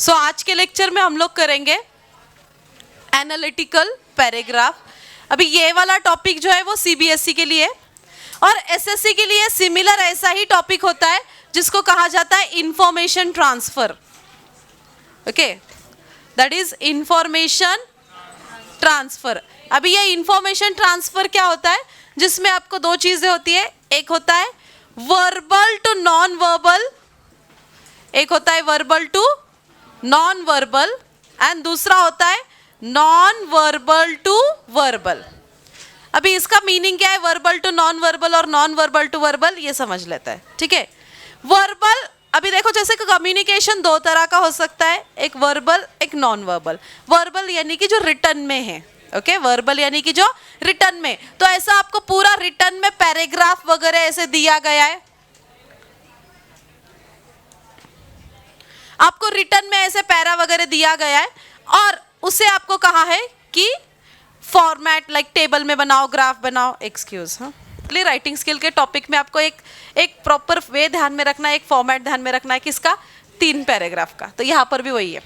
सो आज के लेक्चर में हम लोग करेंगे एनालिटिकल पैराग्राफ। अभी ये वाला टॉपिक जो है वो सीबीएसई के लिए और एसएससी के लिए सिमिलर ऐसा ही टॉपिक होता है जिसको कहा जाता है information transfer. Okay, that is information transfer. अभी ये इंफॉर्मेशन ट्रांसफर क्या होता है, जिसमें आपको दो चीजें होती है, एक होता है वर्बल टू नॉन वर्बल, एक होता है verbal to non verbal and दूसरा होता है नॉन वर्बल टू वर्बल। अभी इसका मीनिंग क्या है, वर्बल टू नॉन वर्बल और नॉन वर्बल टू वर्बल, ये समझ लेता है। ठीक है, वर्बल, अभी देखो जैसे कि कम्युनिकेशन दो तरह का हो सकता है, एक वर्बल एक नॉन वर्बल। वर्बल यानी कि जो रिटर्न में है, ओके, वर्बल यानी कि जो रिटर्न में, तो ऐसा आपको पूरा रिटर्न में पैराग्राफ वगैरह ऐसे दिया गया है, आपको रिटर्न में ऐसे पैरा वगैरह दिया गया है और उसे आपको कहा है कि फॉर्मेट लाइक टेबल में बनाओ, ग्राफ बनाओ। एक्सक्यूज, हाँ, राइटिंग स्किल के टॉपिक में आपको एक प्रॉपर वे ध्यान में रखना है, एक फॉर्मेट ध्यान में रखना है किसका, 3 पैराग्राफ का। तो यहाँ पर भी वही है,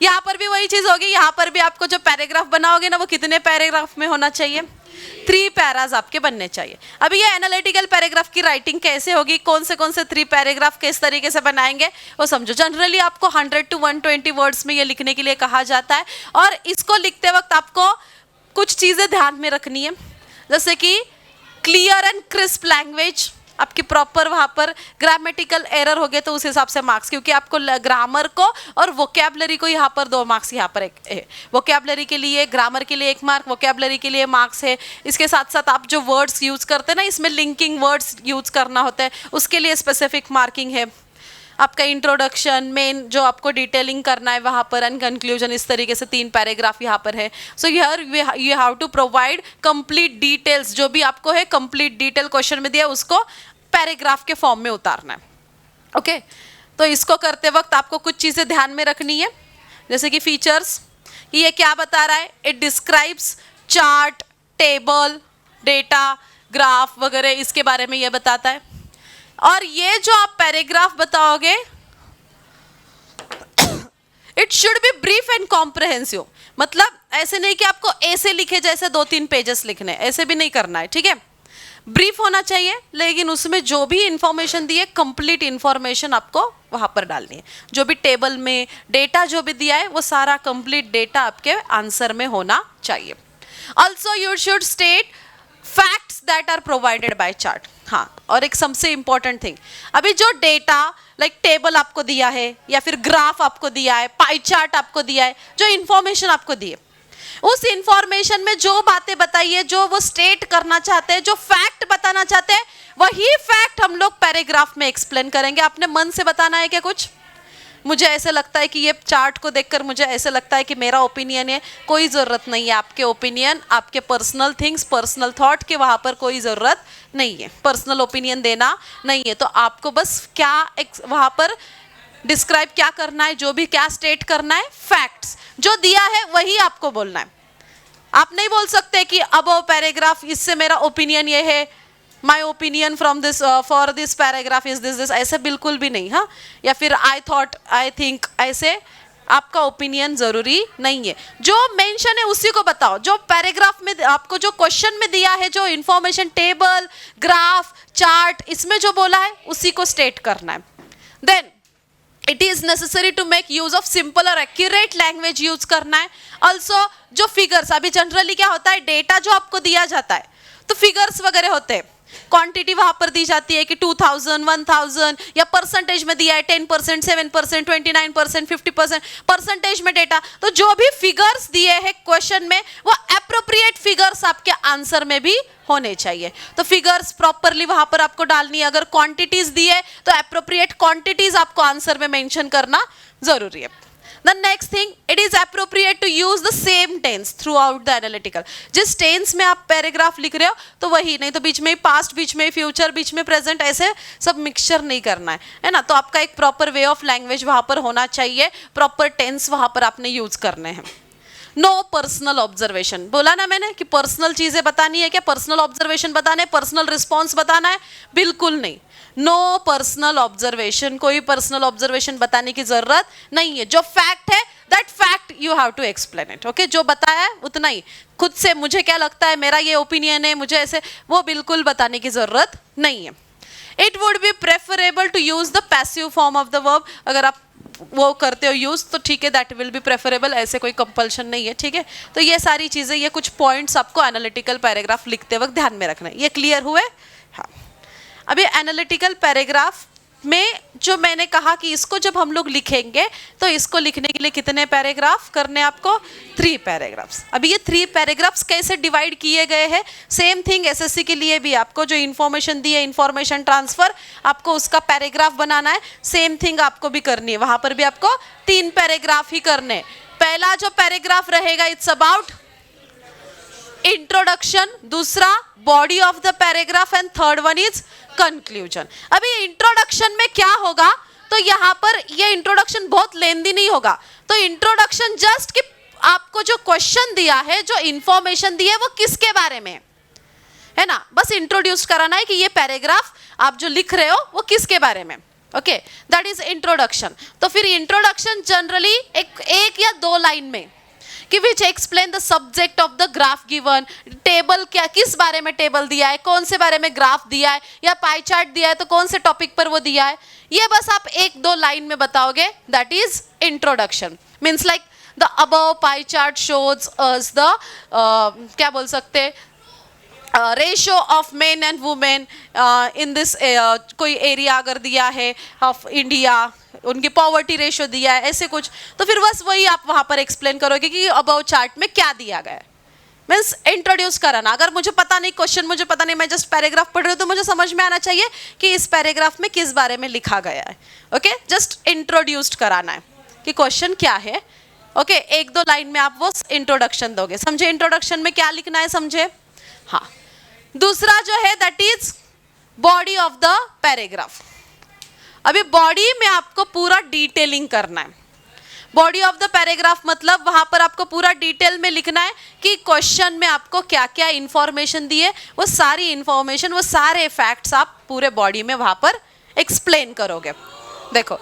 यहाँ पर भी वही चीज होगी। यहाँ पर भी आपको जो पैराग्राफ बनाओगे ना वो कितने पैराग्राफ में होना चाहिए, 3 पैराज आपके बनने चाहिए। अभी ये एनालिटिकल पैराग्राफ की राइटिंग कैसे होगी, कौन से 3 पैराग्राफ किस तरीके से बनाएंगे वो समझो। जनरली आपको 100 to 120 वर्ड्स में ये लिखने के लिए कहा जाता है और इसको लिखते वक्त आपको कुछ चीजें ध्यान में रखनी है, जैसे कि क्लियर एंड क्रिस्प लैंग्वेज, आपकी प्रॉपर वहाँ पर ग्रामेटिकल एरर हो गए तो उस हिसाब से मार्क्स, क्योंकि आपको ग्रामर को और वोकैबुलरी को यहाँ पर 2 मार्क्स, यहाँ पर एक है वोकैबुलरी के लिए, ग्रामर के लिए 1 मार्क, वोकैबुलरी के लिए मार्क्स है। इसके साथ साथ आप जो वर्ड्स यूज करते हैं ना, इसमें लिंकिंग वर्ड्स यूज करना होता है, उसके लिए स्पेसिफिक मार्किंग है। आपका इंट्रोडक्शन, मेन जो आपको डिटेलिंग करना है वहाँ पर, एंड कंक्लूजन, इस तरीके से 3 पैराग्राफ यहाँ पर है। So here you have to provide complete details, जो भी आपको है कंप्लीट डिटेल क्वेश्चन में दिया उसको पैराग्राफ के फॉर्म में उतारना है। ओके, तो इसको करते वक्त आपको कुछ चीज़ें ध्यान में रखनी है, जैसे कि फीचर्स, ये क्या बता रहा है, it describes chart, table, data, graph वगैरह, इसके बारे में ये बताता है। और ये जो आप पैराग्राफ बताओगे it should be brief and comprehensive, मतलब ऐसे नहीं कि आपको ऐसे लिखे जैसे 2-3 पेजेस लिखने, ऐसे भी नहीं करना है। ठीक है, ब्रीफ होना चाहिए, लेकिन उसमें जो भी इंफॉर्मेशन दी है कंप्लीट इंफॉर्मेशन आपको वहां पर डालनी है। जो भी टेबल में डेटा जो भी दिया है वो सारा कंप्लीट डेटा आपके आंसर में होना चाहिए। Also you should state facts that are provided by chart. हाँ, और एक सबसे इंपॉर्टेंट थिंग, अभी जो डेटा लाइक टेबल आपको दिया है या फिर ग्राफ आपको दिया है, पाई चार्ट आपको दिया है, जो इंफॉर्मेशन आपको दी है, उस इंफॉर्मेशन में जो बातें बताई है, जो वो स्टेट करना चाहते हैं, जो फैक्ट बताना चाहते हैं, वही फैक्ट हम लोग पैराग्राफ में एक्सप्लेन करेंगे। आपने मन से बताना है क्या कुछ, मुझे ऐसे लगता है कि ये चार्ट को देखकर मुझे ऐसे लगता है कि मेरा ओपिनियन है, कोई ज़रूरत नहीं है आपके ओपिनियन, आपके पर्सनल थिंग्स, पर्सनल थॉट के वहाँ पर कोई ज़रूरत नहीं है, पर्सनल ओपिनियन देना नहीं है। तो आपको बस क्या वहाँ पर डिस्क्राइब क्या करना है, जो भी क्या स्टेट करना है, फैक्ट्स जो दिया है वही आपको बोलना है। आप नहीं बोल सकते कि अब वो पैराग्राफ, इससे मेरा ओपिनियन ये है, my opinion from this for this paragraph is this, ऐसे बिल्कुल भी नहीं। हाँ, या फिर आई थॉट, आई थिंक, ऐसे आपका ओपिनियन जरूरी नहीं है। जो मेंशन है उसी को बताओ, जो पैराग्राफ में आपको जो क्वेश्चन में दिया है, जो इंफॉर्मेशन टेबल, ग्राफ, चार्ट, इसमें जो बोला है उसी को स्टेट करना है। Then it is necessary to make use of simple और एक्यूरेट लैंग्वेज यूज करना है। ऑल्सो जो फिगर्स, अभी जनरली क्या होता है, डेटा जो आपको दिया जाता है तो फिगर्स वगैरह होते हैं, क्वांटिटी वहां पर दी जाती है कि 2000, 1000, या परसेंटेज में दिया है 10%, 7%, 29%, 50% परसेंटेज में डेटा। तो जो भी फिगर्स दिए हैं क्वेश्चन में वो एप्रोप्रिएट फिगर्स आपके आंसर में भी होने चाहिए। तो फिगर्स प्रॉपरली वहां पर आपको डालनी है। अगर क्वांटिटीज दी है तो एप्रोप्रिएट क्वांटिटीज आपको आंसर में मेंशन करना जरूरी है। The next thing, it is appropriate to use the same tense throughout the analytical. जिस tense में आप पैराग्राफ लिख रहे हो तो वही, नहीं तो बीच में पास्ट, बीच में फ्यूचर, बीच में प्रेजेंट, ऐसे सब मिक्सचर नहीं करना है ना। तो आपका एक प्रॉपर वे ऑफ लैंग्वेज वहां पर होना चाहिए, प्रॉपर टेंस वहां पर आपने यूज करने हैं। नो पर्सनल ऑब्जर्वेशन, बोला ना मैंने कि पर्सनल चीजें बतानी है क्या, पर्सनल ऑब्जर्वेशन बताना है, पर्सनल रिस्पॉन्स बताना है, बिल्कुल नहीं। नो पर्सनल ऑब्जर्वेशन, कोई पर्सनल ऑब्जर्वेशन बताने की जरूरत नहीं है। जो फैक्ट है that fact you have to explain it. Okay, जो बताया है उतना ही, खुद से मुझे क्या लगता है, मेरा ये ओपिनियन है, मुझे ऐसे, वो बिल्कुल बताने की जरूरत नहीं है। It would be preferable to use the passive form of the verb, अगर आप वो करते हो यूज तो ठीक है, दैट विल बी प्रेफरेबल, ऐसे कोई कंपल्शन नहीं है। ठीक है, तो ये सारी चीजें, ये कुछ पॉइंट्स आपको एनालिटिकल पैराग्राफ लिखते वक्त ध्यान में रखना है। ये क्लियर हुए? हाँ, अभी एनालिटिकल पैराग्राफ में जो मैंने कहा कि इसको जब हम लोग लिखेंगे तो इसको लिखने के लिए कितने पैराग्राफ करने आपको? 3 पैराग्राफ्स। अभी ये 3 पैराग्राफ्स कैसे डिवाइड किए गए हैं? सेम थिंग एसएससी के लिए भी, आपको जो इन्फॉर्मेशन दी है, इन्फॉर्मेशन ट्रांसफर, आपको उसका पैराग्राफ बनाना है। सेम थिंग आपको भी करनी है, वहां पर भी आपको 3 पैराग्राफ ही करने। पहला जो पैराग्राफ रहेगा इट्स अबाउट इंट्रोडक्शन, दूसरा body of the paragraph and third one is conclusion. अभी इंट्रोडक्शन में क्या होगा, तो यहाँ पर ये इंट्रोडक्शन बहुत लेंदी नहीं होगा। तो इंट्रोडक्शन जस्ट कि आपको जो क्वेश्चन दिया है, जो इंफॉर्मेशन दी है, वो किसके बारे में है ना, बस इंट्रोड्यूस कराना है कि ये पैराग्राफ आप जो लिख रहे हो वो किसके बारे में। Okay, that is introduction. तो फिर इंट्रोडक्शन जनरली एक या 2 लाइन में कि which explain the subject of the graph given, table क्या, किस बारे में टेबल दिया है, कौन से बारे में ग्राफ दिया है, या पाई चार्ट दिया है तो कौन से टॉपिक पर वो दिया है, ये बस आप 1-2 लाइन में बताओगे, that is introduction. Means like the above pie chart shows us the क्या बोल सकते, ratio of main and women in this, कोई एरिया अगर दिया है ऑफ इंडिया, उनकी पॉवर्टी रेशो दिया है, ऐसे कुछ, तो फिर बस वही आप वहां पर एक्सप्लेन करोगे कि अबव चार्ट में क्या दिया गया है। मीन्स इंट्रोड्यूस कराना। अगर मुझे पता नहीं, क्वेश्चन मुझे पता नहीं, मैं जस्ट पैराग्राफ पढ़ रही हूँ, तो मुझे समझ में आना चाहिए कि इस पैराग्राफ में किस बारे में लिखा गया है। ओके, जस्ट इंट्रोड्यूस्ड कराना है कि क्वेश्चन क्या है। ओके, 1-2 लाइन में आप वो इंट्रोडक्शन दोगे। समझे इंट्रोडक्शन में क्या लिखना है? समझे? हाँ। दूसरा जो है that is body of the paragraph. अभी बॉडी में आपको पूरा डिटेलिंग करना है। बॉडी ऑफ द पैराग्राफ मतलब वहां पर आपको पूरा डिटेल में लिखना है कि क्वेश्चन में आपको क्या क्या इंफॉर्मेशन दी है, वो सारी इंफॉर्मेशन, वो सारे फैक्ट्स आप पूरे बॉडी में वहां पर एक्सप्लेन करोगे। देखो,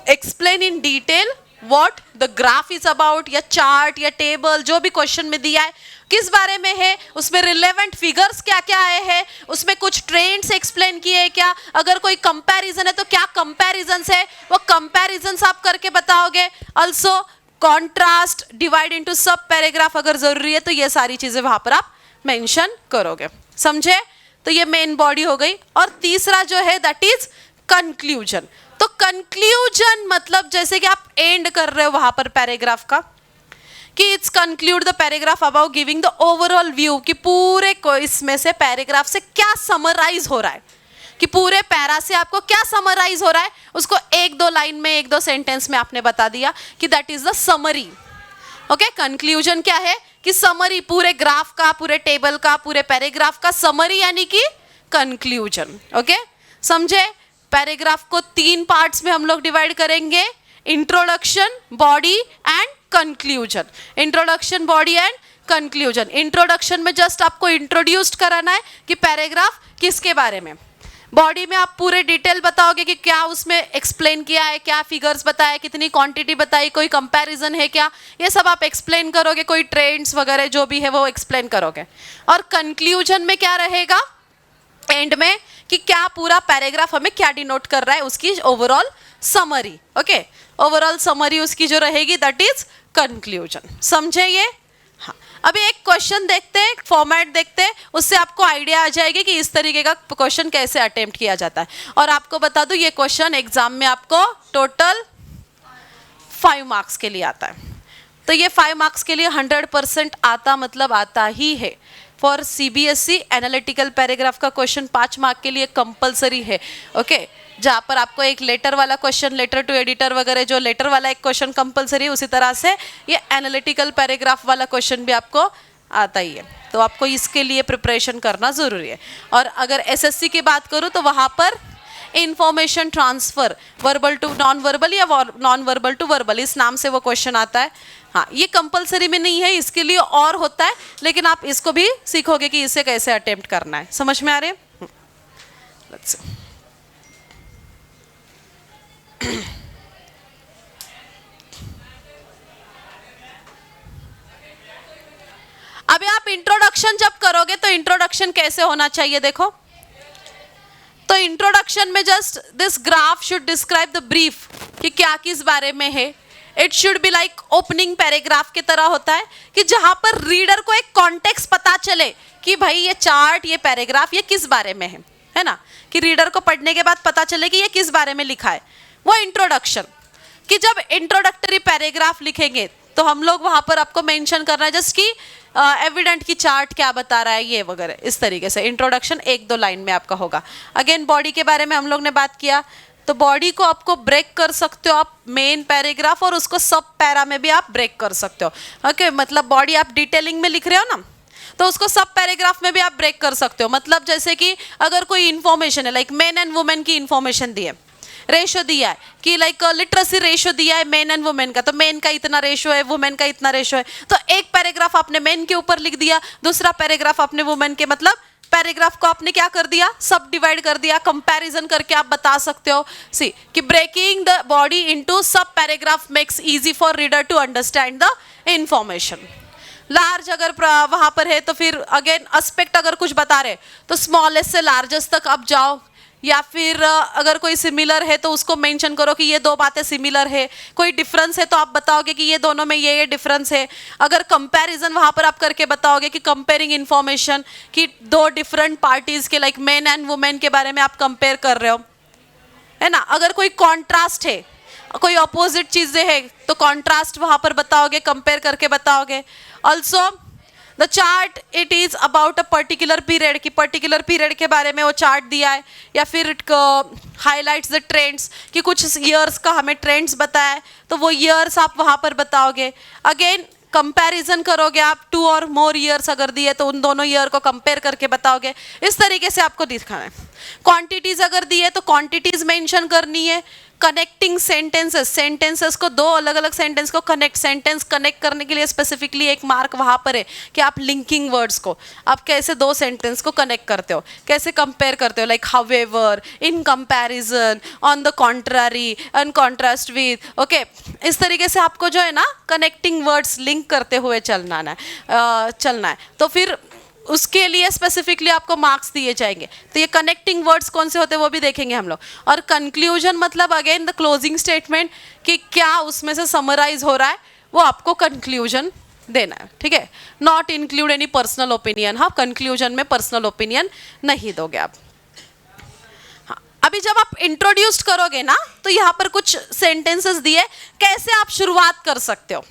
explain in detail what the graph is about, या चार्ट या टेबल जो भी क्वेश्चन में दिया है किस बारे में है, उसमें रिलेवेंट फिगर्स क्या क्या आए हैं, उसमें कुछ ट्रेंड्स एक्सप्लेन किए हैं क्या, अगर कोई कंपैरिजन है तो क्या कंपैरिजंस है, वो कंपैरिजंस आप करके बताओगे। Also contrast, divide into sub paragraph अगर जरूरी है तो ये सारी चीजें वहां पर आप मेंशन करोगे। समझे? तो ये मेन बॉडी हो गई। और तीसरा जो है दैट इज कंक्लूजन। तो कंक्लूजन मतलब जैसे कि आप एंड कर रहे हो वहां पर पैराग्राफ का, कि it's conclude the paragraph about giving the overall view, कि पूरे को इसमें से पैराग्राफ से क्या समराइज हो रहा है, कि पूरे पैरा से आपको क्या समराइज हो रहा है, उसको 1-2 लाइन में, 1-2 सेंटेंस में आपने बता दिया कि that is the summary. Okay, conclusion क्या है कि समरी, पूरे ग्राफ का, पूरे टेबल का, पूरे पैराग्राफ का समरी, यानी कि कंक्लूजन। ओके, समझे? पैराग्राफ को 3 पार्ट्स में हम लोग डिवाइड करेंगे, introduction, body and conclusion. Introduction, body and conclusion. Introduction में जस्ट आपको इंट्रोड्यूस्ड कराना है कि पैराग्राफ किसके बारे में। बॉडी में आप पूरे डिटेल बताओगे कि क्या उसमें एक्सप्लेन किया है, क्या फिगर्स बताए, कितनी क्वांटिटी बताई, कोई कंपैरिजन है क्या, ये सब आप एक्सप्लेन करोगे, कोई ट्रेंड्स वगैरह जो भी है वो एक्सप्लेन करोगे। और कंक्लूजन में क्या रहेगा एंड में, कि क्या पूरा पैराग्राफ हमें क्या डिनोट कर रहा है, उसकी overall summary. Okay, overall summary उसकी जो रहेगी दैट इज कंक्लूजन। समझे ये? हाँ। अभी एक क्वेश्चन देखते हैं, फॉर्मेट देखते हैं, उससे आपको आइडिया आ जाएगी कि इस तरीके का क्वेश्चन कैसे अटेम्प्ट किया जाता है। और आपको बता दूं ये क्वेश्चन एग्जाम में आपको टोटल 5 मार्क्स के लिए आता है। तो ये 5 मार्क्स के लिए 100% आता, मतलब आता ही है। फॉर CBSE एनालिटिकल पैराग्राफ का क्वेश्चन 5 मार्क के लिए कंपलसरी है। ओके, जहाँ पर आपको एक लेटर वाला क्वेश्चन, लेटर टू एडिटर वगैरह जो लेटर वाला एक क्वेश्चन कंपलसरी है, उसी तरह से ये एनालिटिकल पैराग्राफ वाला क्वेश्चन भी आपको आता ही है। तो आपको इसके लिए प्रिपरेशन करना ज़रूरी है। और अगर SSC की बात करूँ तो वहाँ पर information transfer, verbal to non verbal या नॉन वर्बल टू वर्बल, इस नाम से वो क्वेश्चन आता है। हाँ, ये कंपलसरी में नहीं है, इसके लिए और होता है, लेकिन आप इसको भी सीखोगे कि इसे कैसे अटेम्प्ट करना है। समझ में आ रहे हैं? Let's see. इंट्रोडक्शन जब करोगे तो इंट्रोडक्शन कैसे होना चाहिए देखो, तो इंट्रोडक्शन में just this graph should describe the brief कि क्या किस बारे में है. It should be like opening paragraph की तरह होता है कि जहां पर रीडर को एक कॉन्टेक्स्ट पता चले कि भाई ये चार्ट, ये पैराग्राफ, ये किस बारे में है ना, कि रीडर को पढ़ने के बाद पता चले कि ये किस बारे में लिखा है. वो इंट्रोडक्शन. कि जब इंट्रोडक्टरी पैराग्राफ लिखेंगे तो हम लोग वहां पर आपको मेंशन करना है जस्ट कि एविडेंट की चार्ट क्या बता रहा है ये वगैरह. इस तरीके से इंट्रोडक्शन 1-2 लाइन में आपका होगा. अगेन बॉडी के बारे में हम लोग ने बात किया, तो बॉडी को आपको ब्रेक कर सकते हो आप मेन पैराग्राफ और उसको सब पैरा में भी आप ब्रेक कर सकते हो. ओके, मतलब बॉडी आप डिटेलिंग में लिख रहे हो ना, तो उसको सब पैराग्राफ में भी आप ब्रेक कर सकते हो. मतलब जैसे कि अगर कोई इन्फॉर्मेशन है लाइक मेन एंड वुमेन की इन्फॉर्मेशन दी है, रेशो दिया है कि लाइक लिटरेसी रेशो दिया है मेन एंड वुमेन का, तो मेन का इतना रेशो है, वुमेन का इतना रेशो है, तो एक पैराग्राफ आपने मेन के ऊपर लिख दिया, दूसरा पैराग्राफ आपने वुमेन के, मतलब पैराग्राफ को आपने क्या कर दिया, सब डिवाइड कर दिया. कंपैरिजन करके आप बता सकते हो सी कि breaking the body into sub paragraph makes easy for reader to understand the information. Large अगर वहां पर है तो फिर अगेन एस्पेक्ट अगर कुछ बता रहे तो स्मॉलेस्ट से लार्जेस्ट तक आप जाओ, या फिर अगर कोई सिमिलर है तो उसको मेंशन करो कि ये दो बातें सिमिलर है. कोई डिफरेंस है तो आप बताओगे कि ये दोनों में ये डिफरेंस है. अगर कंपैरिजन वहां पर आप करके बताओगे कि कंपेयरिंग इंफॉर्मेशन कि दो डिफरेंट पार्टीज के लाइक मेन एंड वुमेन के बारे में आप कंपेयर कर रहे हो, है ना. अगर कोई कॉन्ट्रास्ट है, कोई अपोजिट चीजें है तो कॉन्ट्रास्ट वहां पर बताओगे, कंपेयर करके बताओगे. Also the chart it is about a particular period, कि पर्टिकुलर पीरियड के बारे में वो चार्ट दिया है, या फिर इट हाईलाइट्स द ट्रेंड्स कि कुछ ईयर्स का हमें ट्रेंड्स बताया है तो वो ईयर्स आप वहां पर बताओगे. अगेन कंपैरिजन करोगे आप, 2 और मोर ईयर्स अगर दिए तो उन दोनों ईयर को कंपेयर करके बताओगे. इस तरीके से आपको दिखाना है. क्वांटिटीज अगर दिए तो क्वांटिटीज मेंशन करनी है. कनेक्टिंग सेंटेंसेस, सेंटेंसेस को दो अलग अलग सेंटेंस को सेंटेंस कनेक्ट करने के लिए स्पेसिफिकली एक मार्क वहां पर है कि आप लिंकिंग वर्ड्स को आप कैसे दो सेंटेंस को कनेक्ट करते हो, कैसे कंपेयर करते हो, like however, in comparison, on the contrary, in contrast with. Okay, इस तरीके से आपको जो है ना कनेक्टिंग वर्ड्स लिंक करते हुए चलना है. तो फिर उसके लिए स्पेसिफिकली आपको मार्क्स दिए जाएंगे. तो ये कनेक्टिंग वर्ड्स कौन से होते हैं वो भी देखेंगे हम लोग. और कंक्लूजन मतलब अगेन द क्लोजिंग स्टेटमेंट कि क्या उसमें से समराइज हो रहा है वो आपको कंक्लूजन देना है. ठीक है, not include any personal opinion. हाँ, कंक्लूजन में पर्सनल ओपिनियन नहीं दोगे आप. हाँ, अभी जब आप इंट्रोड्यूस करोगे ना तो यहाँ पर कुछ सेंटेंसेस दिए, कैसे आप शुरुआत कर सकते हो,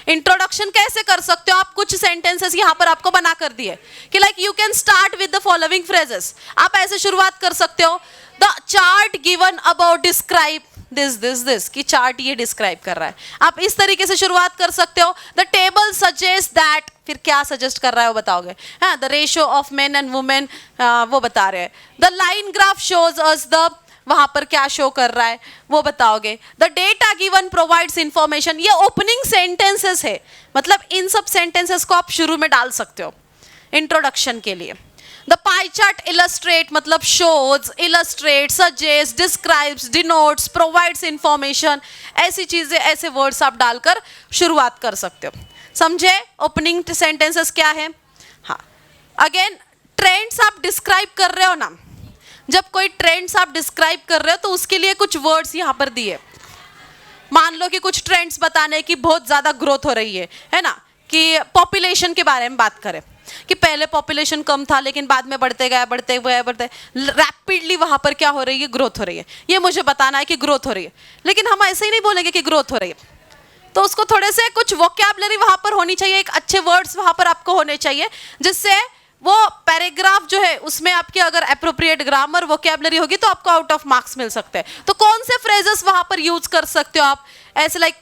इंट्रोडक्शन कैसे कर सकते हो आप. कुछ सेंटेंसेस यहाँ पर आपको बना कर दिए कि like you can start with the following phrases. आप ऐसे शुरुआत कर सकते हो, the chart given about describe this कि चार्ट ये डिस्क्राइब कर रहा है. आप इस तरीके से शुरुआत कर सकते हो. द टेबल सजेस्ट दैट, फिर क्या सजेस्ट कर रहा है वो बताओगे. हाँ, the ratio of main and women वो बता रहे हैं. The line graph shows us the, वहां पर क्या शो कर रहा है वो बताओगे. The data given provides information. ये ओपनिंग सेंटेंसेस है, मतलब इन सब सेंटेंसेस को आप शुरू में डाल सकते हो इंट्रोडक्शन के लिए. द पाई चार्ट इलस्ट्रेट मतलब shows, illustrate, suggest, describes, denotes, provides information. ऐसी चीजें, ऐसे वर्ड्स आप डालकर शुरुआत कर सकते हो. समझे ओपनिंग सेंटेंसेस क्या है. हाँ, अगेन ट्रेंड्स आप डिस्क्राइब कर रहे हो ना, जब कोई ट्रेंड्स आप डिस्क्राइब कर रहे हो तो उसके लिए कुछ वर्ड्स यहाँ पर दिए. मान लो कि कुछ ट्रेंड्स बताने की बहुत ज्यादा ग्रोथ हो रही है ना, कि पॉपुलेशन के बारे में बात करें कि पहले पॉपुलेशन कम था लेकिन बाद में बढ़ते रैपिडली वहां पर क्या हो रही है, ग्रोथ हो रही है. ये मुझे बताना है कि ग्रोथ हो रही है, लेकिन हम ऐसे ही नहीं बोलेंगे कि ग्रोथ हो रही है. तो उसको थोड़े से कुछ वोकैबुलरी वहां पर होनी चाहिए, एक अच्छे वर्ड्स वहां पर आपको होने चाहिए, जिससे वो पैराग्राफ जो है उसमें आपके अगर एप्रोप्रिएट ग्रामर वोकैबुलरी होगी तो आपको आउट ऑफ मार्क्स मिल सकते हैं. तो कौन से फ्रेजेस वहां पर यूज कर सकते हो आप, ऐसे like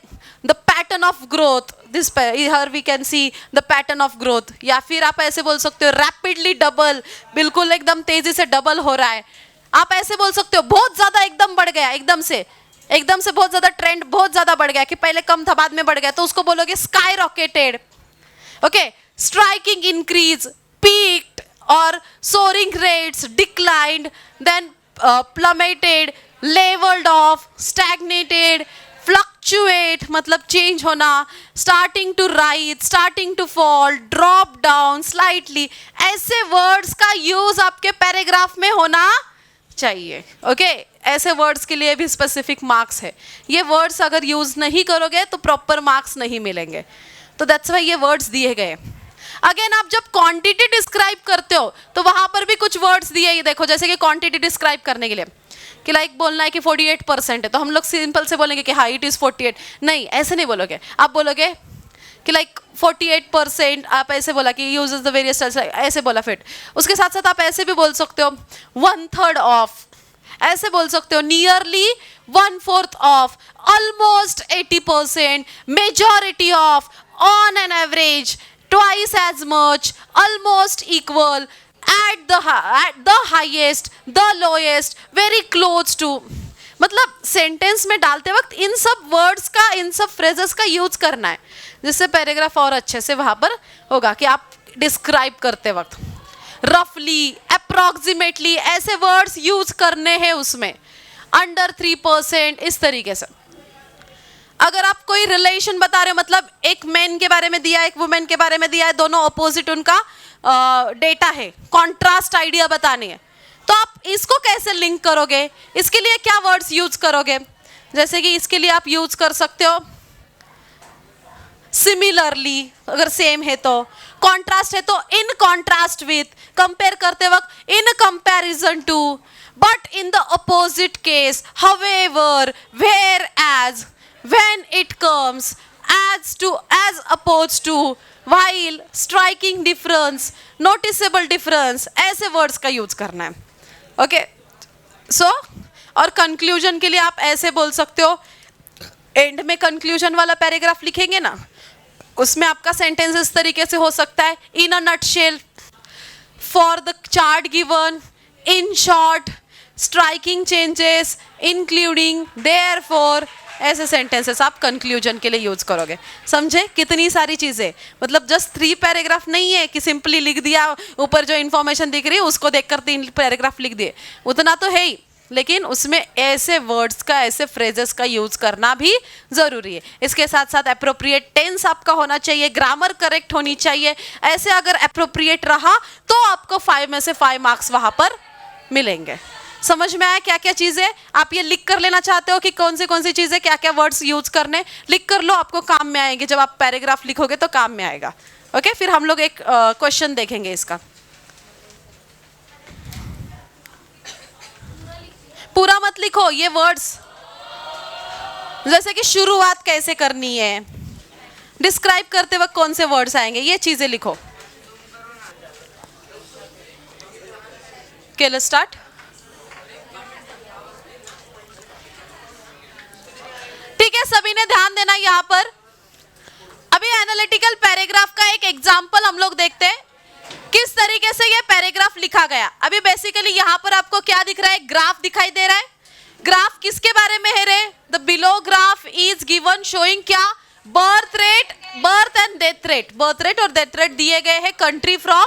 the pattern of growth, this here we can see the pattern of growth. या फिर आप ऐसे बोल सकते हो रैपिडली डबल, बिल्कुल एकदम तेजी से डबल हो रहा है. आप ऐसे बोल सकते हो बहुत ज्यादा एकदम बढ़ गया, एकदम से बहुत ज्यादा ट्रेंड बहुत ज्यादा बढ़ गया, कि पहले कम था बाद में बढ़ गया, तो उसको बोलोगे sky rocketed. Okay, striking increase, peaked or soaring rates, declined, then plummeted, leveled off, stagnated, fluctuate मतलब चेंज होना, starting to rise, starting to fall, drop down, slightly, ऐसे वर्ड्स का यूज आपके पैराग्राफ में होना चाहिए। ओके, ऐसे वर्ड्स के लिए भी स्पेसिफिक मार्क्स है। ये वर्ड्स अगर यूज नहीं करोगे तो प्रॉपर मार्क्स नहीं मिलेंगे, तो दैट्स वाई ये वर्ड्स दिए गए। अगेन आप जब क्वांटिटी डिस्क्राइब करते हो तो वहां पर भी कुछ वर्ड्स दिए, ये देखो, जैसे कि क्वांटिटी डिस्क्राइब करने के लिए कि लाइक बोलना है कि 48% है, तो हम लोग सिंपल से बोलेंगे कि हाँ इट इज 48, नहीं ऐसे नहीं बोलोगे, आप बोलोगे कि लाइक 48%, आप ऐसे बोला कि यूजेस द वेरियस ऐसे बोला, फिट उसके साथ साथ आप ऐसे भी बोल सकते हो 1/3 ऑफ, ऐसे बोल सकते हो nearly 1/4 of, almost 80%, majority of, on an average, twice as much, almost equal, at the highest, the lowest, very close to। मतलब सेंटेंस में डालते वक्त इन सब वर्ड्स का, इन सब फ्रेजेस का यूज करना है, जिससे पैराग्राफ और अच्छे से वहां पर होगा कि आप डिस्क्राइब करते वक्त रफली, अप्रॉक्सीमेटली ऐसे वर्ड्स यूज करने हैं उसमें, अंडर 3%, इस तरीके से। अगर आप कोई रिलेशन बता रहे हो, मतलब एक मैन के बारे में दिया है, एक वुमेन के बारे में दिया है, दोनों अपोजिट उनका डेटा है, कॉन्ट्रास्ट आइडिया बतानी है, तो आप इसको कैसे लिंक करोगे, इसके लिए क्या वर्ड्स यूज करोगे? जैसे कि इसके लिए आप यूज कर सकते हो सिमिलरली, अगर सेम है तो, कॉन्ट्रास्ट है तो इन कॉन्ट्रास्ट विथ, कंपेयर करते वक्त in comparison to, but in the opposite case, however, whereas, when it comes, as opposed to, while, striking difference, noticeable difference, ऐसे वर्ड्स का यूज करना है। ओके, सो और कंक्लूजन के लिए आप ऐसे बोल सकते हो, एंड में कंक्लूजन वाला पैराग्राफ लिखेंगे ना, उसमें आपका सेंटेंस इस तरीके से हो सकता है, in a nutshell, for the chart given, in short, striking changes, including, therefore, ऐसे सेंटेंसेस आप कंक्लूजन के लिए यूज करोगे। समझे कितनी सारी चीजें, मतलब जस्ट 3 पैराग्राफ नहीं है कि सिंपली लिख दिया, ऊपर जो इंफॉर्मेशन दिख रही है उसको देखकर 3 पैराग्राफ लिख दिए, उतना तो है ही, लेकिन उसमें ऐसे वर्ड्स का, ऐसे फ्रेजेस का यूज करना भी जरूरी है। इसके साथ साथ अप्रोप्रिएट टेंस आपका होना चाहिए, ग्रामर करेक्ट होनी चाहिए, ऐसे अगर अप्रोप्रिएट रहा तो आपको 5 में से 5 मार्क्स वहां पर मिलेंगे। समझ में आया क्या क्या चीजें? आप ये लिख कर लेना चाहते हो कि कौन सी चीजें, क्या क्या वर्ड्स यूज करने, लिख कर लो, आपको काम में आएंगे, जब आप पैराग्राफ लिखोगे तो काम में आएगा। ओके, फिर हम लोग एक क्वेश्चन देखेंगे इसका। पूरा मत लिखो ये वर्ड्स, जैसे कि शुरुआत कैसे करनी है, डिस्क्राइब करते वक्त कौन से वर्ड्स आएंगे, ये चीजें लिखो। Okay, let's start. ठीक है, सभी ने ध्यान देना यहाँ पर। अभी एनालिटिकल पैराग्राफ का एक एग्जांपल हम लोग देखते हैं, किस तरीके से ये पैराग्राफ लिखा गया। अभी बेसिकली यहाँ पर आपको क्या दिख रहा है, ग्राफ दिखाई दे रहा है। ग्राफ किसके बारे में है रे? The below graph is given showing क्या, birth rate, birth and death rate. Birth rate और डेथ रेट दिए गए हैं, कंट्री फ्रॉम,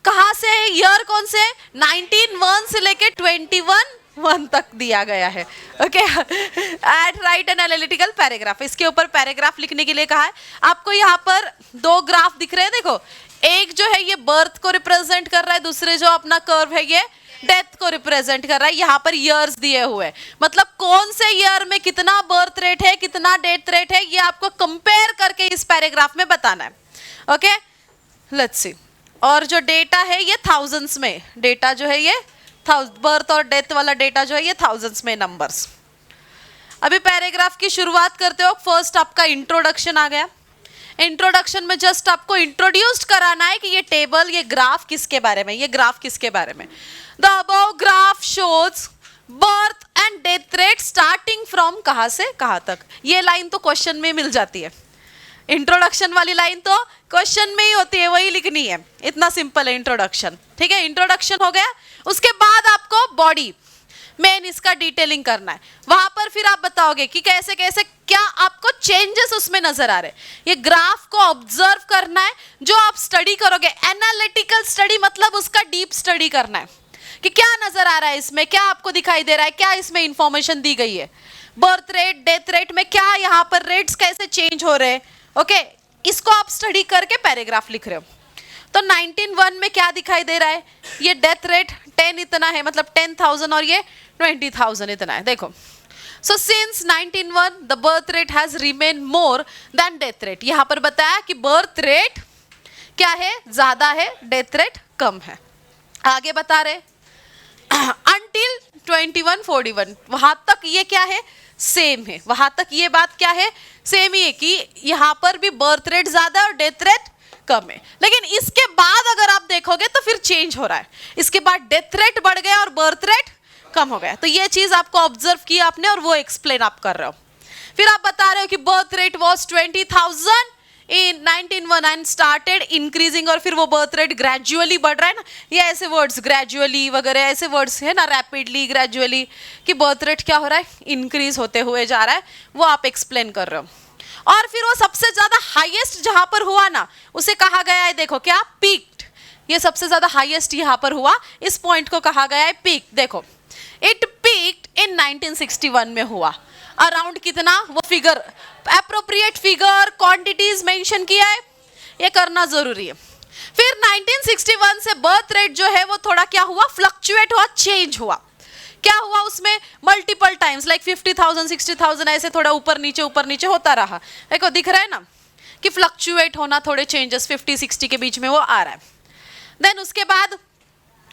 कहां से है, ईयर कौन से, 1901 से लेके 21 तक दिया गया है। Okay, at write an analytical paragraph, इसके ऊपर पैराग्राफ लिखने के लिए कहा है। आपको यहाँ पर 2 ग्राफ दिख रहे हैं, देखो, एक जो है ये बर्थ को रिप्रेजेंट कर रहा है, दूसरे जो अपना कर्व है ये डेथ को रिप्रेजेंट कर रहा है। यहाँ पर ईयर्स दिए हुए, मतलब कौन से ईयर में कितना बर्थ रेट है, कितना डेथ रेट है, ये आपको कंपेयर करके इस पैराग्राफ में बताना है। Okay, let's see. और जो डेटा है ये थाउजेंड्स में, डेटा जो है ये बर्थ और डेथ वाला डेटा जो है ये थाउजेंड्स में नंबर्स। अभी पैराग्राफ की शुरुआत करते हो, फर्स्ट आपका इंट्रोडक्शन आ गया। इंट्रोडक्शन में जस्ट आपको इंट्रोड्यूस्ड कराना है कि ये टेबल, ये ग्राफ किसके बारे में, ये ग्राफ किसके बारे में। The above graph shows birth and death rate starting from, कहां से कहां तक। ये लाइन तो क्वेश्चन में मिल जाती है, इंट्रोडक्शन वाली लाइन तो क्वेश्चन में ही होती है, वही लिखनी है। इतना सिंपल है इंट्रोडक्शन। ठीक है, इंट्रोडक्शन हो गया, उसके बाद आपको बॉडी मेन इसका डिटेलिंग करना है। वहां पर फिर आप बताओगे कि कैसे कैसे क्या आपको चेंजेस उसमें नजर आ रहे हैं। ये ग्राफ को ऑब्जर्व करना है, जो आप स्टडी करोगे, एनालिटिकल स्टडी मतलब उसका डीप स्टडी करना है कि क्या नजर आ रहा है इसमें, क्या आपको दिखाई दे रहा है, क्या इसमें इंफॉर्मेशन दी गई है, बर्थ रेट डेथ रेट में क्या यहाँ पर रेट्स कैसे चेंज हो रहे हैं। ओके, इसको आप स्टडी करके पैराग्राफ लिख रहे हो। तो 19:1 में क्या दिखाई दे रहा है, ये डेथ रेट 10 इतना है, मतलब 10,000 और ये 20,000 इतना है। देखो, so since 19:1 the birth rate has remain more than death rate. यहाँ पर बताया कि बर्थ रेट क्या है, ज्यादा है, डेथ रेट कम है। आगे बता रहे अंटिल 2141, वहां तक ये क्या है, सेम है, वहां तक ये बात क्या है, सेम ही है कि यहाँ पर भी बर्थ रेट ज्यादा है और डेथ रेट कम है। लेकिन इसके बाद अगर आप देखोगे तो फिर चेंज हो रहा है, इसके बाद डेथ रेट बढ़ गया और बर्थ रेट कम हो गया। तो ये चीज आपको ऑब्जर्व किया आपने और वो एक्सप्लेन आप कर रहे हो। फिर आप बता रहे हो कि birth rate was 20,000 in 19:1 and started increasing, और फिर वो बर्थ रेट ग्रेजुअली बढ़ रहा है ना, ये ऐसे वर्ड्स ग्रेजुअली वगैरह ऐसे वर्ड्स है ना, रैपिडली ग्रेजुअली, कि बर्थ रेट क्या हो रहा है, इंक्रीज होते हुए जा रहा है, वो आप एक्सप्लेन कर रहे हो। और फिर वो सबसे ज्यादा हाईएस्ट जहां पर हुआ ना, उसे कहा गया है, देखो क्या, पीक्ड। ये सबसे ज्यादा हाईएस्ट यहां पर हुआ, इस पॉइंट को कहा गया है पीक। देखो, इट पीक्ड इन 1961 में हुआ, अराउंड कितना, वो figure appropriate figure quantities mention किया है, ये करना जरूरी है। फिर 1961 से बर्थ रेट जो है वो थोड़ा क्या हुआ, फ्लक्चुएट हुआ, चेंज हुआ। क्या हुआ उसमें, मल्टीपल टाइम्स लाइक 50,000 60,000 ऐसे थोड़ा ऊपर नीचे होता रहा। देखो दिख रहा है ना कि फ्लक्चुएट होना, थोड़े चेंजेस 50-60 के बीच में वो आ रहा है। देन उसके बाद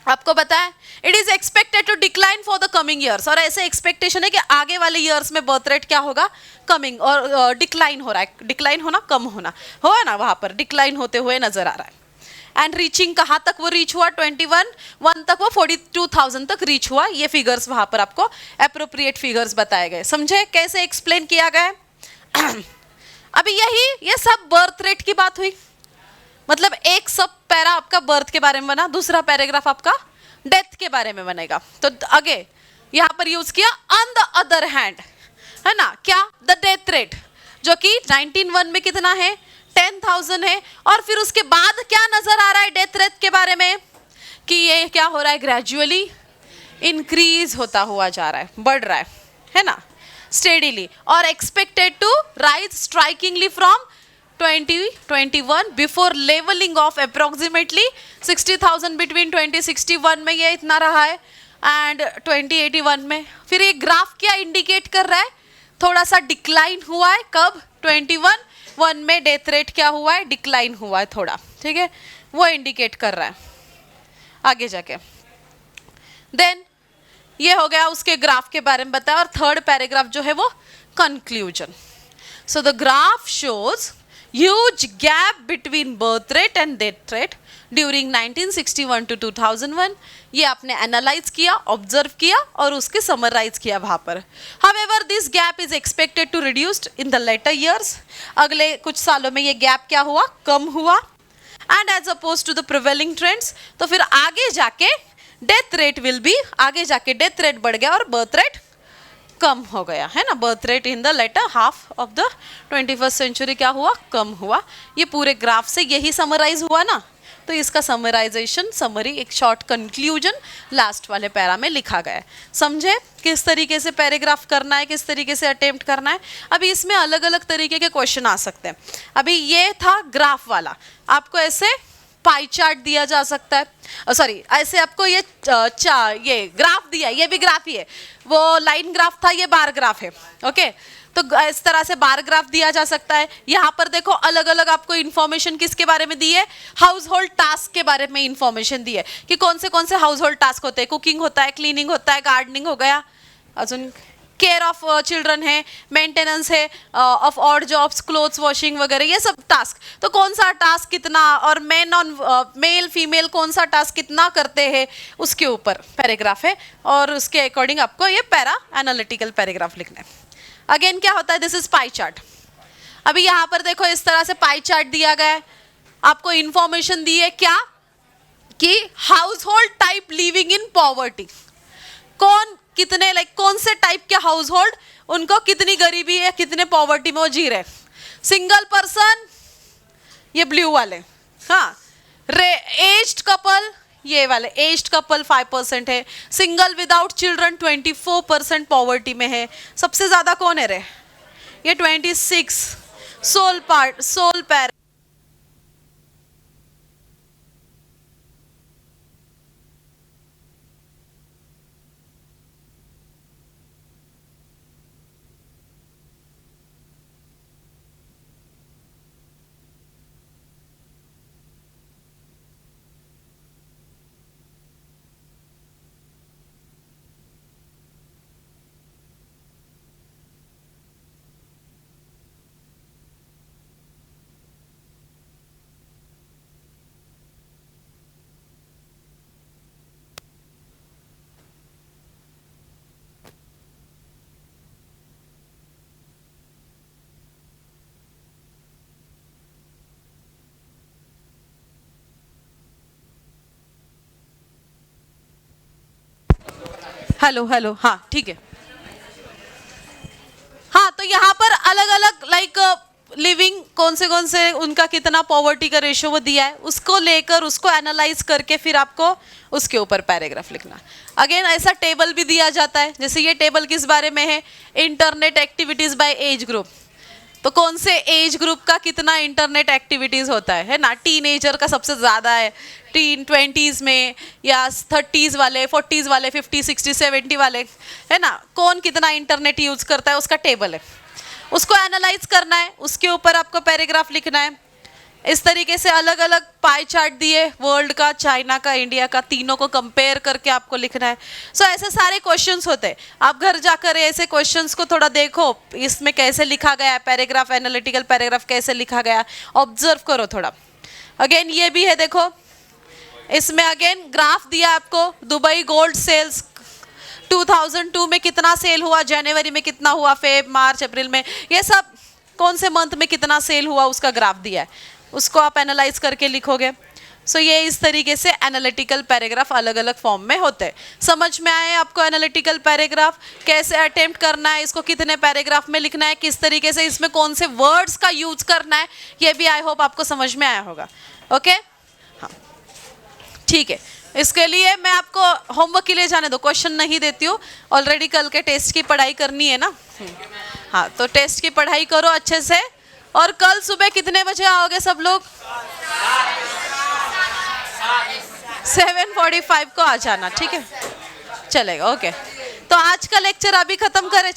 आपको बताया it is expected to decline for the coming years, और ऐसे एक्सपेक्टेशन है कि आगे वाले ईयर्स में बर्थ रेट क्या होगा, कमिंग, और डिक्लाइन हो रहा है, डिक्लाइन होना कम होना हो ना, वहां पर डिक्लाइन होते हुए नजर आ रहा है। एंड रीचिंग कहाँ तक वो रीच हुआ, 21 तक वो 42,000 तक रीच हुआ। ये फिगर्स वहां पर आपको एप्रोप्रिएट फिगर्स बताए गए, समझे कैसे एक्सप्लेन किया गया है। अभी ये सब बर्थ रेट की बात हुई, मतलब एक सब पैरा आपका बर्थ के बारे में बना, दूसरा पैराग्राफ आपका डेथ के बारे में बनेगा। तो आगे यहां पर यूज किया ऑन द अदर हैंड, है ना, क्या, द डेथ रेट जो कि 19:1 में कितना है, 10,000 है। और फिर उसके बाद क्या नजर आ रहा है डेथ रेट के बारे में, कि ये क्या हो रहा है, ग्रेजुअली इंक्रीज होता हुआ जा रहा है, बढ़ रहा है ना, स्टेडीली, और expected to rise strikingly from 2021 before leveling off approximately 60,000 between 2061 में ये इतना रहा है एंड 2081 में। फिर ये ग्राफ क्या इंडिकेट कर रहा है, थोड़ा सा डिक्लाइन हुआ है, कब, 21 में डेथ रेट क्या हुआ है, डिक्लाइन हुआ है थोड़ा, ठीक है, वो इंडिकेट कर रहा है आगे जाके। देन ये हो गया उसके ग्राफ के बारे में बताया, और थर्ड पैराग्राफ जो है वो conclusion. So the graph shows huge gap between birth rate and death rate during 1961 to 2001। ये आपने एनालाइज किया, ऑब्जर्व किया और उसके समराइज किया वहां पर। However, this gap is expected to reduced in the later years। अगले कुछ सालों में ये गैप क्या हुआ, कम हुआ। And as opposed to the prevailing trends, तो फिर आगे जाके डेथ रेट विल बी, आगे जाके डेथ रेट बढ़ गया और बर्थ रेट कम हो गया, है ना। Birth rate in the latter half of the 21st century क्या हुआ, कम हुआ। ये पूरे ग्राफ से यही समराइज हुआ ना, तो इसका समराइजेशन, समरी, एक शॉर्ट कंक्लूजन लास्ट वाले पैरा में लिखा गया है। समझे किस तरीके से पैराग्राफ करना है, किस तरीके से अटेम्प्ट करना है। अभी इसमें अलग अलग तरीके के क्वेश्चन आ सकते हैं। अभी ये था ग्राफ वाला, आपको ऐसे पाई चार्ट दिया जा सकता है, सॉरी ऐसे आपको ये ग्राफ दिया है, ये भी ग्राफ ही है, वो लाइन ग्राफ था, ये बार ग्राफ है, ओके। तो इस तरह से बार ग्राफ दिया जा सकता है। यहाँ पर देखो अलग अलग आपको इन्फॉर्मेशन किसके बारे में दी है, हाउस होल्ड टास्क के बारे में इन्फॉर्मेशन दी है कि कौन से हाउस होल्ड टास्क होते हैं, कुकिंग होता है, क्लीनिंग होता है, गार्डनिंग हो गया, अजून केयर ऑफ चिल्ड्रन है, मेंटेनेंस है of odd jobs, clothes washing वगैरह, ये सब टास्क। तो कौन सा टास्क कितना, और मेल फीमेल कौन सा टास्क कितना करते हैं, उसके ऊपर पैराग्राफ है, और उसके अकॉर्डिंग आपको ये पैरा एनालिटिकल पैराग्राफ लिखना है। अगेन क्या होता है, दिस इज पाई चार्ट। अभी यहाँ पर देखो इस तरह से पाई चार्ट दिया गया है, आपको इंफॉर्मेशन दी है क्या, कि house hold type living in poverty, कौन कितने, लाइक कौन से टाइप के हाउस होल्ड, उनको कितनी गरीबी है, कितने पॉवर्टी में वो जी रहे। सिंगल पर्सन, ये ब्लू वाले, हाँ, एज्ड कपल, ये वाले एज्ड कपल 5% है, सिंगल विदाउट चिल्ड्रन 24% पॉवर्टी में है। सबसे ज्यादा कौन है रे? ये 26 सोल पैर। हेलो हेलो, हाँ ठीक है। हाँ तो यहाँ पर अलग अलग लाइक लिविंग कौन से उनका कितना पॉवर्टी का रेशियो वो दिया है, उसको लेकर उसको एनालाइज करके फिर आपको उसके ऊपर पैराग्राफ लिखना। अगेन ऐसा टेबल भी दिया जाता है, जैसे ये टेबल किस बारे में है, internet activities by age group. तो कौन से एज ग्रुप का कितना इंटरनेट एक्टिविटीज होता है ना। टीनेजर का सबसे ज़्यादा है, टीन 20s में, या 30s वाले, 40s वाले, 50, 60, 70 वाले, है ना। कौन कितना इंटरनेट यूज करता है उसका टेबल है, उसको एनालाइज करना है, उसके ऊपर आपको पैराग्राफ लिखना है। इस तरीके से अलग अलग पाई चार्ट दिए, वर्ल्ड का, चाइना का, इंडिया का, तीनों को कंपेयर करके आपको लिखना है। सो ऐसे सारे क्वेश्चंस होते हैं। आप घर जाकर ऐसे क्वेश्चंस को थोड़ा देखो, इसमें कैसे लिखा गया है पैराग्राफ, एनालिटिकल पैराग्राफ कैसे लिखा गया, ऑब्जर्व करो थोड़ा। अगेन ये भी है, देखो इसमें अगेन ग्राफ दिया आपको, दुबई गोल्ड सेल्स 2002 में कितना सेल हुआ, जनवरी में कितना हुआ, फेब, मार्च, अप्रैल में, ये सब कौन से मंथ में कितना सेल हुआ उसका ग्राफ दिया है, उसको आप एनालाइज करके लिखोगे। सो ये इस तरीके से एनालिटिकल पैराग्राफ अलग अलग फॉर्म में होते हैं। समझ में आए आपको एनालिटिकल पैराग्राफ कैसे अटेम्प्ट करना है, इसको कितने पैराग्राफ में लिखना है, किस तरीके से इसमें कौन से वर्ड्स का यूज करना है, ये भी आई होप आपको समझ में आया होगा। ओके हाँ ठीक है। इसके लिए मैं आपको होमवर्क के लिए जाने दो, क्वेश्चन नहीं देती हूँ, ऑलरेडी कल के टेस्ट की पढ़ाई करनी है ना। हाँ तो टेस्ट की पढ़ाई करो अच्छे से, और कल सुबह कितने बजे आओगे सब लोग? 7:45 को आ जाना, ठीक है चलेगा। ओके तो आज का लेक्चर अभी खत्म करें।